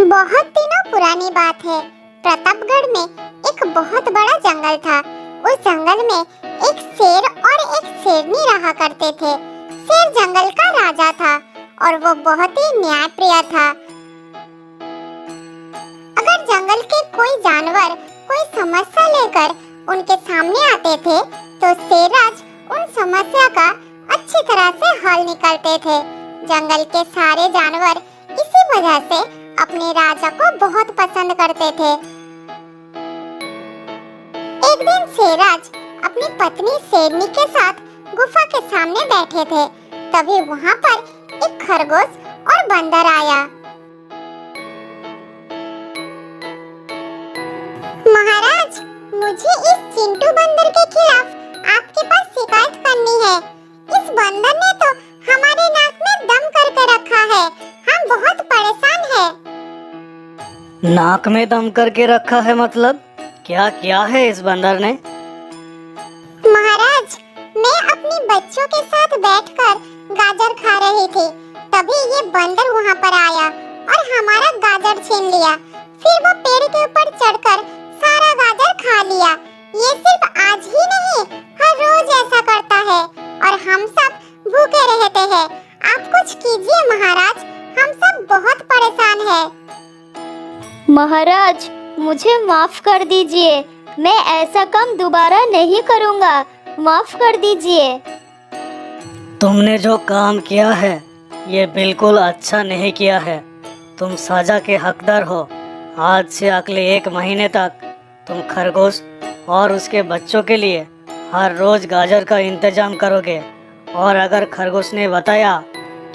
बहुत दिनों पुरानी बात है। प्रतापगढ़ में एक बहुत बड़ा जंगल था। उस जंगल में एक शेर और एक शेरनी रहा करते थे। शेर जंगल का राजा था और वो बहुत ही न्यायप्रिय था। अगर जंगल के कोई जानवर कोई समस्या लेकर उनके सामने आते थे तो शेरराज उन समस्या का अच्छी तरह से हल निकालते थे। जंगल के सारे जानवर इसी वजह से अपने राजा को बहुत पसंद करते थे। एक दिन शेरराज अपनी पत्नी शेरनी के साथ गुफा के सामने बैठे थे। तभी वहाँ पर एक खरगोश और बंदर आया। महाराज, मुझे इस चिंटू बंदर के खिलाफ आपके पास शिकायत करनी है। इस बंदर ने तो हमारे नाक में दम करके रखा है। हम बहुत परेशान हैं। नाक में दम करके रखा है मतलब क्या किया है इस बंदर ने? महाराज, मैं अपनी बच्चों के साथ बैठकर गाजर खा रही थी। तभी ये बंदर वहाँ पर आया और हमारा गाजर छीन लिया। फिर वो पेड़ के ऊपर चढ़कर सारा गाजर खा लिया। ये सिर्फ आज ही नहीं, हर रोज ऐसा करता है और हम सब भूखे रहते हैं। आप कुछ कीजिए महाराज, हम सब बहुत परेशान हैं। महाराज, मुझे माफ कर दीजिए। मैं ऐसा काम दोबारा नहीं करूँगा। माफ कर दीजिए। तुमने जो काम किया है ये बिल्कुल अच्छा नहीं किया है। तुम सजा के हकदार हो। आज से अगले 1 महीने तक तुम खरगोश और उसके बच्चों के लिए हर रोज गाजर का इंतजाम करोगे। और अगर खरगोश ने बताया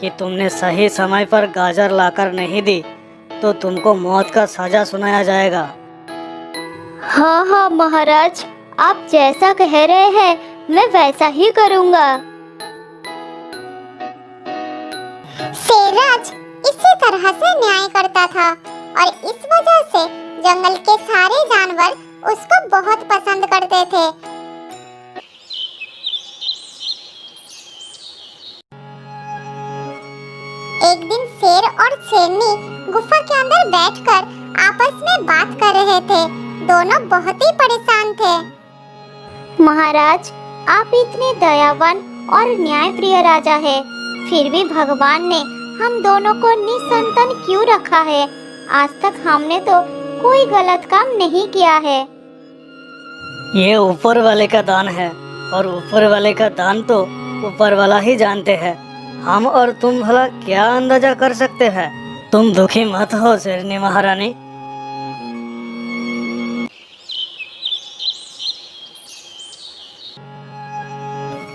कि तुमने सही समय पर गाजर लाकर नहीं दी तो तुमको मौत का सजा सुनाया जाएगा। हाँ हाँ महाराज, आप जैसा कह रहे हैं मैं वैसा ही करूँगा। शेरराज इसी तरह से न्याय करता था और इस वजह से जंगल के सारे जानवर उसको बहुत पसंद करते थे। एक दिन शेर और शेरनी गुफा के अंदर बैठकर आपस में बात कर रहे थे। दोनों बहुत ही परेशान थे। महाराज, आप इतने दयावान और न्यायप्रिय राजा है, फिर भी भगवान ने हम दोनों को निसंतान क्यों रखा है? आज तक हमने तो कोई गलत काम नहीं किया है। ये ऊपर वाले का दान है और ऊपर वाले का दान तो ऊपर वाला ही जानते हैं। हम और तुम भला क्या अंदाजा कर सकते हैं? तुम दुखी मत हो शेरनी महारानी।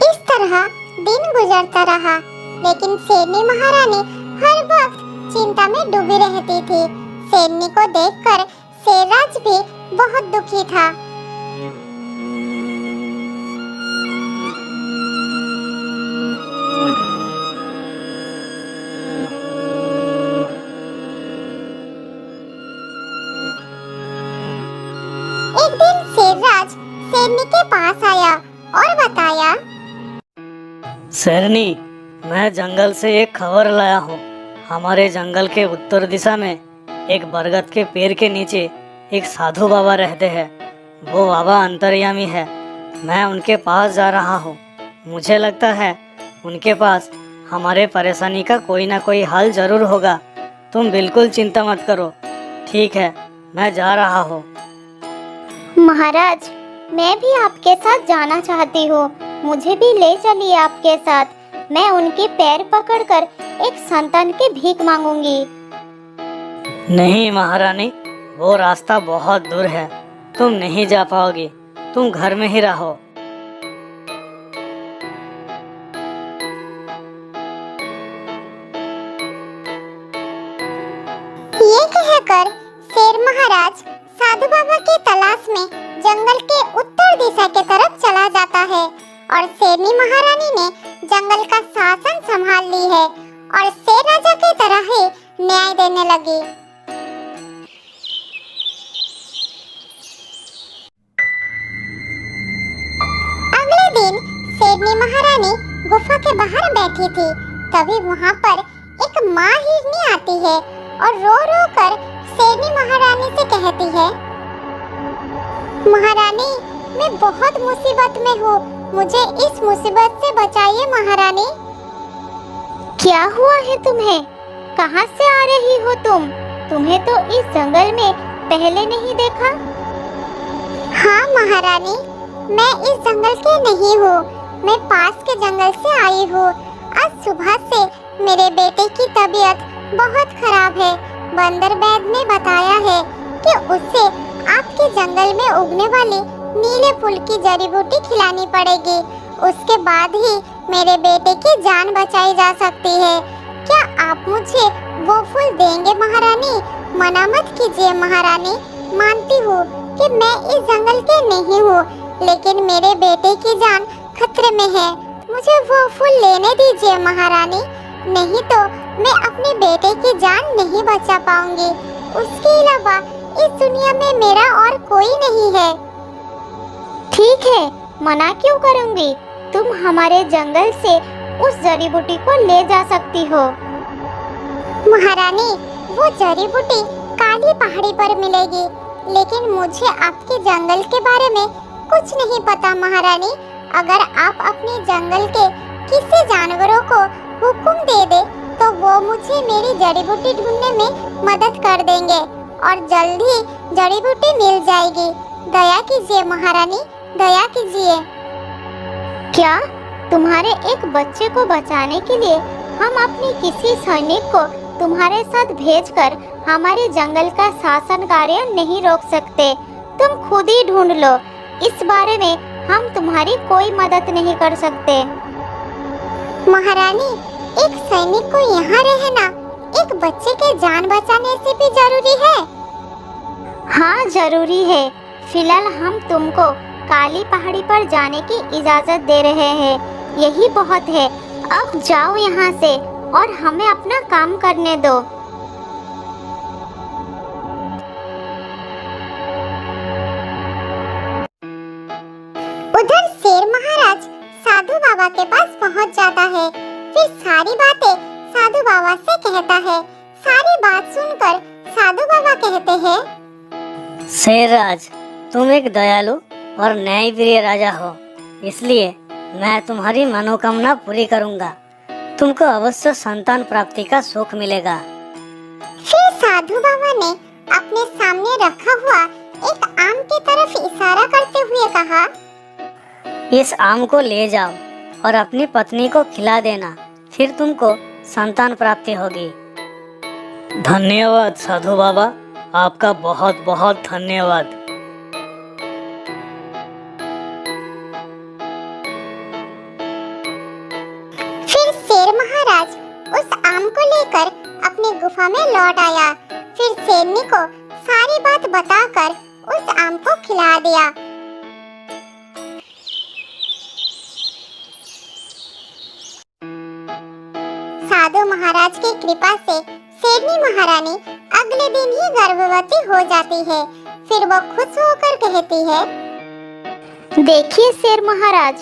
इस तरह दिन गुजरता रहा, लेकिन शेरनी महारानी हर वक्त चिंता में डूबी रहती थी। शेरनी को देखकर शेरराज भी बहुत दुखी था। एक दिन शेरराज शेरनी के पास आया और बताया, शेरनी, मैं जंगल से एक खबर लाया हूँ। हमारे जंगल के उत्तर दिशा में एक बरगद के पेड़ के नीचे एक साधु बाबा रहते हैं। वो बाबा अंतर्यामी है। मैं उनके पास जा रहा हूँ। मुझे लगता है उनके पास हमारे परेशानी का कोई ना कोई हल जरूर होगा। तुम बिल्कुल चिंता मत करो। ठीक है, मैं जा रहा हूँ। महाराज, मैं भी आपके साथ जाना चाहती हूँ। मुझे भी ले चलिए आपके साथ। मैं उनके पैर पकड़कर एक संतान की भीख मांगूंगी। नहीं महारानी, वो रास्ता बहुत दूर है। तुम नहीं जा पाओगी। तुम घर में ही रहो। ये कहकर शेर महाराज साधु बाबा की तलाश में जंगल के उत्तर दिशा के तरफ चला जाता है और शेरनी महारानी ने जंगल का शासन संभाल ली है और शेर राजा की तरह ही न्याय देने लगी। अगले दिन शेरनी महारानी गुफा के बाहर बैठी थी। तभी वहाँ पर एक माँ हिरनी आती है और रो रो कर शेरनी महारानी से कहती है, महारानी, मैं बहुत मुसीबत में हूँ, मुझे इस मुसीबत से बचाइए महारानी। क्या हुआ है तुम्हें? कहाँ से आ रही हो तुम? तुम्हें तो इस जंगल में पहले नहीं देखा। हाँ महारानी, मैं इस जंगल की नहीं हूँ, मैं पास के जंगल से आई हूँ। आज सुबह से मेरे बेटे की तबीयत बहुत खराब है। बंदर वैद ने बताया है कि उसे आपके जंगल में उगने वाली नीले फूल की जड़ी बूटी खिलानी पड़ेगी, उसके बाद ही मेरे बेटे की जान बचाई जा सकती है। क्या आप मुझे वो फूल देंगे महारानी? मना मत कीजिए महारानी, मानती हूँ कि मैं इस जंगल के नहीं हूँ, लेकिन मेरे बेटे की जान खतरे में है। मुझे वो फूल लेने दीजिए महारानी, नहीं तो मैं अपने बेटे की जान नहीं बचा पाऊंगी। उसके अलावा इस दुनिया में मेरा और कोई नहीं है। ठीक है, मना क्यों करूंगी? तुम हमारे जंगल से उस जड़ी बूटी को ले जा सकती हो। महारानी, वो जड़ी बूटी काली पहाड़ी पर मिलेगी, लेकिन मुझे आपके जंगल के बारे में कुछ नहीं पता महारानी। अगर आप अपने जंगल के किसी जानवरों को हुक्म दे दे तो वो मुझे मेरी जड़ी बूटी ढूंढने में मदद कर देंगे और जल्द ही जड़ी बूटी मिल जाएगी। दया कीजिए महारानी, दया कीजिए। क्या तुम्हारे एक बच्चे को बचाने के लिए हम अपने किसी सैनिक को तुम्हारे साथ भेजकर हमारे जंगल का शासन कार्य नहीं रोक सकते? तुम खुद ही ढूंढ लो, इस बारे में हम तुम्हारी कोई मदद नहीं कर सकते। महारानी, एक सैनिक को यहाँ रहना एक बच्चे के जान बचाने से भी जरूरी है। हाँ जरूरी है। फिलहाल हम तुमको काली पहाड़ी पर जाने की इजाजत दे रहे हैं, यही बहुत है। अब जाओ यहाँ से और हमें अपना काम करने दो। उधर शेर महाराज साधु बाबा के पास पहुँच जाता है, फिर सारी बातें साधु बाबा से कहता है। सारी बात सुनकर साधु बाबा कहते हैं, शेरराज, तुम एक दयालु और न्यायप्रिय राजा हो, इसलिए मैं तुम्हारी मनोकामना पूरी करूंगा। तुमको अवश्य संतान प्राप्ति का सुख मिलेगा। फिर साधु बाबा ने अपने सामने रखा हुआ एक आम की तरफ इशारा करते हुए कहा, इस आम को ले जाओ और अपनी पत्नी को खिला देना, फिर तुमको संतान प्राप्ति होगी। धन्यवाद साधु बाबा, आपका बहुत बहुत धन्यवाद। फिर शेर महाराज उस आम को लेकर अपनी गुफा में लौट आया। फिर शेरनी को सारी बात बताकर उस आम को खिला दिया। साधु महाराज की कृपा से शेरनी महारानी अगले दिन ही गर्भवती हो जाती है। फिर वो खुश होकर कहती है, देखिए शेर महाराज,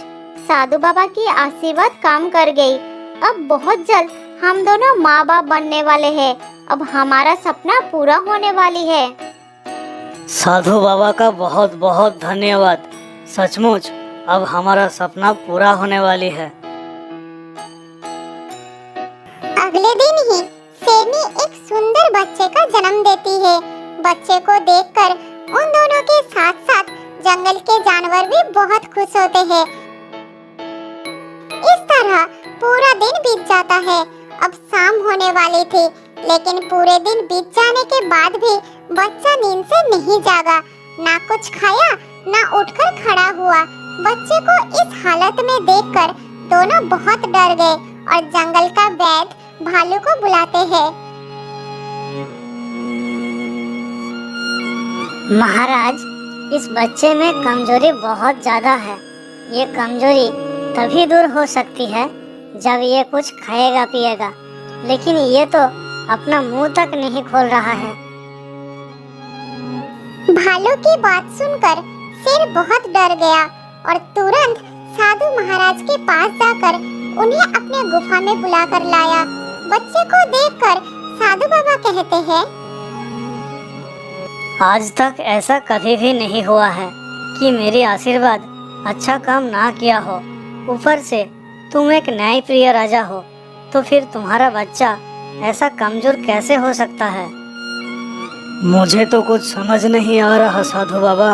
साधु बाबा की आशीर्वाद काम कर गई। अब बहुत जल्द हम दोनों माँ बाप बनने वाले हैं। अब हमारा सपना पूरा होने वाली है। साधु बाबा का बहुत बहुत धन्यवाद। सचमुच अब हमारा सपना पूरा होने वाली है। अगले दिन ही शेरनी एक सुंदर बच्चे का जन्म देती है। बच्चे को देखकर उन दोनों के साथ साथ जंगल के जानवर भी बहुत खुश होते हैं। इस तरह पूरा दिन बीत जाता है। अब शाम होने वाली थी, लेकिन पूरे दिन बीत जाने के बाद भी बच्चा नींद से नहीं जागा। ना कुछ खाया, ना उठकर खड़ा हुआ। बच्चे को इस हालत में देखकर दोनों बहुत डर गए और जंगल का वैद भालू को बुलाते हैं। महाराज, इस बच्चे में कमजोरी बहुत ज्यादा है। ये कमजोरी तभी दूर हो सकती है जब ये कुछ खाएगा पिएगा, लेकिन ये तो अपना मुंह तक नहीं खोल रहा है। भालू की बात सुनकर शेर बहुत डर गया और तुरंत साधु महाराज के पास जाकर उन्हें अपने गुफा में बुलाकर लाया। बच्चे को देखकर साधु बाबा कहते हैं। आज तक ऐसा कभी भी नहीं हुआ है कि मेरी आशीर्वाद अच्छा काम ना किया हो। ऊपर से तुम एक न्यायप्रिय राजा हो, तो फिर तुम्हारा बच्चा ऐसा कमजोर कैसे हो सकता है? मुझे तो कुछ समझ नहीं आ रहा साधु बाबा,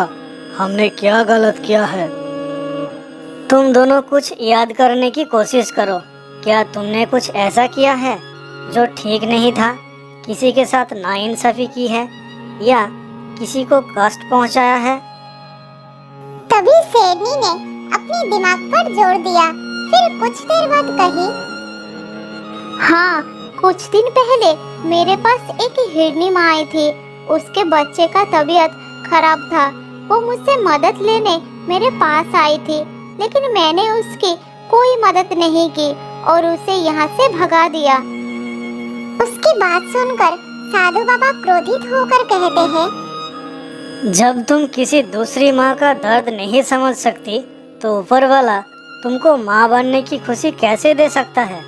हमने क्या गलत किया है? तुम दोनों कुछ याद करने की कोशिश करो। क्या तुमने कुछ ऐसा किया है जो ठीक नहीं था? किसी के साथ नाइंसाफी की है या किसी को कष्ट पहुंचाया है? तभी शेरनी ने अपने दिमाग पर जोर दिया, फिर कुछ देर बाद कही, हाँ, कुछ दिन पहले मेरे पास एक हिरनी माँ आई थी। उसके बच्चे का तबीयत खराब था। वो मुझसे मदद लेने मेरे पास आई थी, लेकिन मैंने उसकी कोई मदद नहीं की और उसे यहाँ से भगा दिया। उसकी बात सुनकर साधु बाबा क्रोधित होकर कहते हैं, जब तुम किसी दूसरी माँ का दर्द नहीं समझ सकती, तो ऊपर वाला तुमको माँ बनने की खुशी कैसे दे सकता है?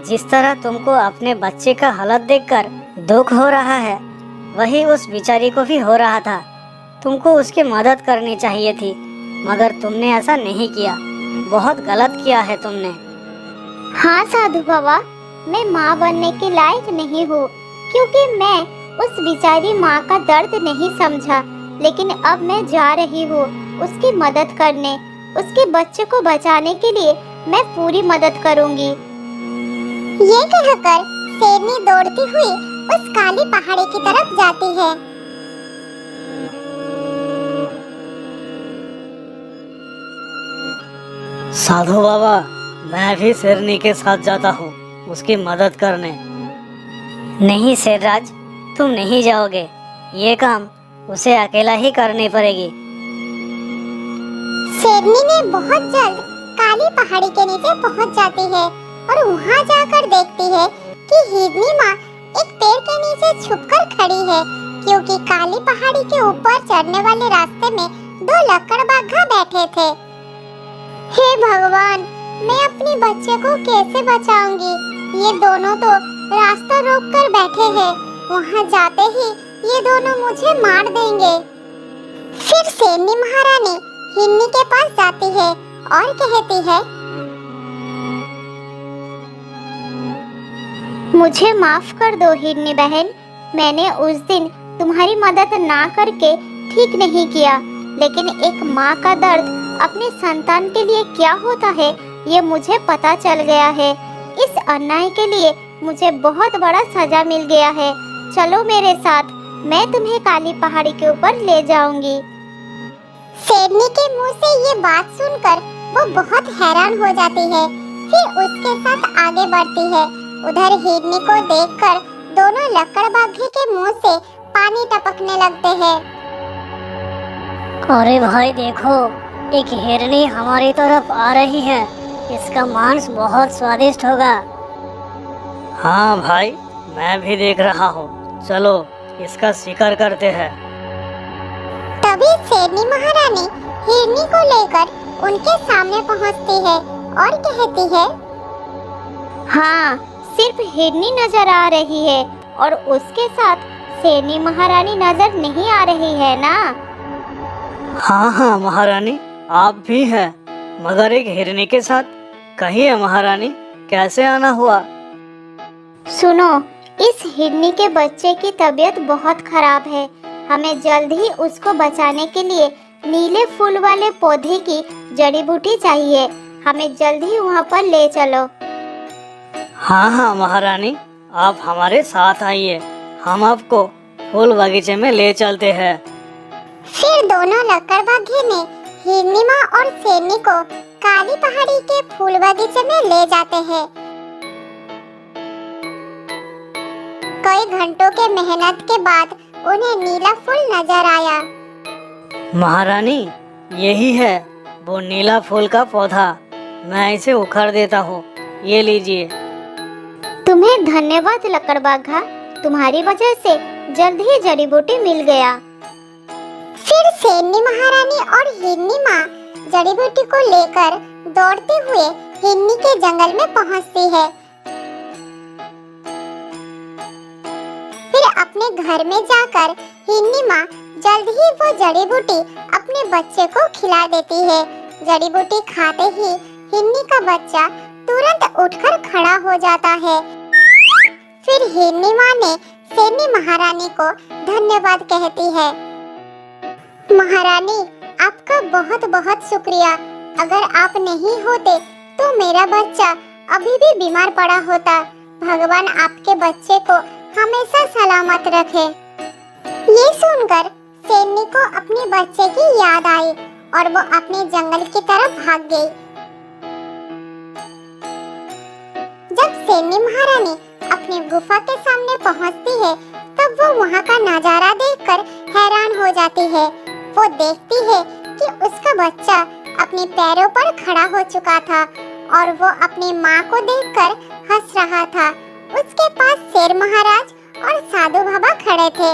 जिस तरह तुमको अपने बच्चे का हालत देखकर दुख हो रहा है, वही उस बेचारी को भी हो रहा था। तुमको उसकी मदद करनी चाहिए थी, मगर तुमने ऐसा नहीं किया। बहुत गलत किया है तुमने। हाँ साधु बाबा, मैं माँ बनने के लायक नहीं हूँ, क्योंकि मैं उस बेचारी माँ का दर्द नहीं समझा। लेकिन अब मैं जा रही हूँ उसकी मदद करने। उसके बच्चे को बचाने के लिए मैं पूरी मदद करूँगी। ये कहकर शेरनी दौड़ती हुई उस काली पहाड़ी की तरफ जाती है। साधु बाबा, मैं भी शेरनी के साथ जाता हूँ उसकी मदद करने। नहीं शेरराज, तुम नहीं जाओगे। ये काम उसे अकेला ही करनी पड़ेगी। शेरनी ने बहुत जल्द काली पहाड़ी के नीचे पहुंच जाती है और वहां जाकर देखती है कि हिरनी माँ एक पेड़ के नीचे छुपकर खड़ी है, क्योंकि काली पहाड़ी के ऊपर चढ़ने वाले रास्ते में दो लकड़बाघा बैठे थे। हे भगवान, मैं अपने बच्चे को कैसे बचाऊंगी? ये दोनों तो रास्ता रोककर बैठे हैं। वहां जाते ही ये दोनों मुझे मार देंगे। फिर शेरनी महारानी हिरनी के पास जाती है और कहती है, मुझे माफ कर दो हिरनी बहन, मैंने उस दिन तुम्हारी मदद ना करके ठीक नहीं किया। लेकिन एक माँ का दर्द अपने संतान के लिए क्या होता है, ये मुझे पता चल गया है। इस अन्याय के लिए मुझे बहुत बड़ा सजा मिल गया है। चलो मेरे साथ, मैं तुम्हें काली पहाड़ी के ऊपर ले जाऊंगी। शेरनी के मुंह से ये बात सुनकर वो बहुत हैरान हो जाती है। फिर उसके साथ आगे बढ़ती है। उधर हिरनी को देखकर दोनों लकड़बाघे के मुंह से पानी टपकने लगते हैं। अरे भाई देखो, एक हिरनी हमारी तरफ आ रही है। इसका मांस बहुत स्वादिष्ट होगा। हाँ भाई, मैं भी देख रहा हूँ। चलो इसका शिकार करते हैं। तभी शेरनी महारानी हिरनी को लेकर उनके सामने पहुँचती है और कहती है, हाँ, सिर्फ हिरनी नजर आ रही है और उसके साथ शेरनी महारानी नजर नहीं आ रही है ना? हाँ हाँ महारानी, आप भी हैं, मगर एक हिरनी के साथ। कहिए महारानी, कैसे आना हुआ? सुनो, इस हिरनी के बच्चे की तबीयत बहुत खराब है। हमें जल्द ही उसको बचाने के लिए नीले फूल वाले पौधे की जड़ी बूटी चाहिए। हमें जल्द ही वहाँ पर ले चलो। हाँ हाँ महारानी, आप हमारे साथ आइए, हम आपको फूल बगीचे में ले चलते हैं। फिर दोनों लकड़बाघे ने हिरनी माँ और शेरनी को काली पहाड़ी के फूल बगीचे में ले जाते हैं। कई घंटों के मेहनत के बाद उन्हें नीला फूल नजर आया। महारानी, यही है वो नीला फूल का पौधा। मैं इसे उखाड़ देता हूँ, ये लीजिए। तुम्हें धन्यवाद लकड़बाघा, तुम्हारी वजह से जल्द ही जड़ी बूटी मिल गया। फिर शेरनी महारानी और हिरनी माँ जड़ी बूटी को लेकर दौड़ते हुए हिरनी के जंगल में पहुँचती है। अपने घर में जाकर हिन्नी माँ जल्द ही वो जड़ी बूटी अपने बच्चे को खिला देती है। जड़ी बूटी खाते ही हिन्नी का बच्चा तुरंत उठकर खड़ा हो जाता है। फिर हिन्नी माँ ने शेरनी महारानी को धन्यवाद कहती है। महारानी, आपका बहुत बहुत शुक्रिया। अगर आप नहीं होते तो मेरा बच्चा अभी भी बीमार पड़ा होता। भगवान आपके बच्चे को हमेशा सलामत रखे। ये सुनकर शेरनी को अपने बच्चे की याद आई और वो अपने जंगल की तरफ भाग गई। जब शेरनी महारानी अपनी गुफा के सामने पहुंचती है तब वो वहाँ का नजारा देखकर हैरान हो जाती है। वो देखती है कि उसका बच्चा अपने पैरों पर खड़ा हो चुका था और वो अपनी माँ को देखकर हंस रहा था। उसके पास शेर महाराज और साधु बाबा खड़े थे।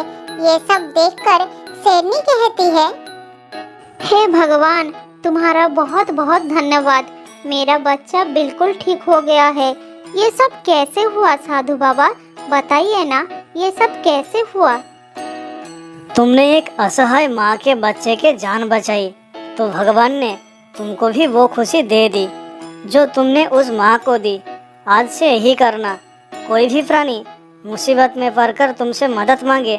ये सब देखकर शेरनी कहती है, हे भगवान, तुम्हारा बहुत बहुत धन्यवाद। मेरा बच्चा बिल्कुल ठीक हो गया है। ये सब कैसे हुआ साधु बाबा? बताइए ना, ये सब कैसे हुआ? तुमने एक असहाय माँ के बच्चे के जान बचाई तो भगवान ने तुमको भी वो खुशी दे दी जो तुमने उस माँ को दी। आज से यही करना। कोई भी प्राणी मुसीबत में पड़कर तुमसे मदद मांगे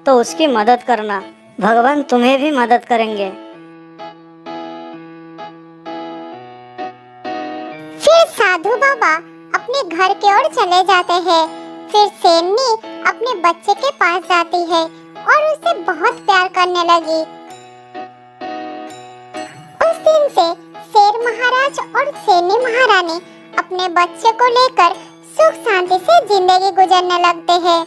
तो उसकी मदद करना। भगवान तुम्हें भी मदद करेंगे। फिर साधु बाबा अपने घर की ओर चले जाते हैं। फिर शेरनी अपने बच्चे के पास जाती है और उसे बहुत प्यार करने लगी। उस दिन से शेर महाराज और शेरनी महारानी अपने बच्चे को लेकर सुख शांति से जिंदगी गुजारने लगते हैं।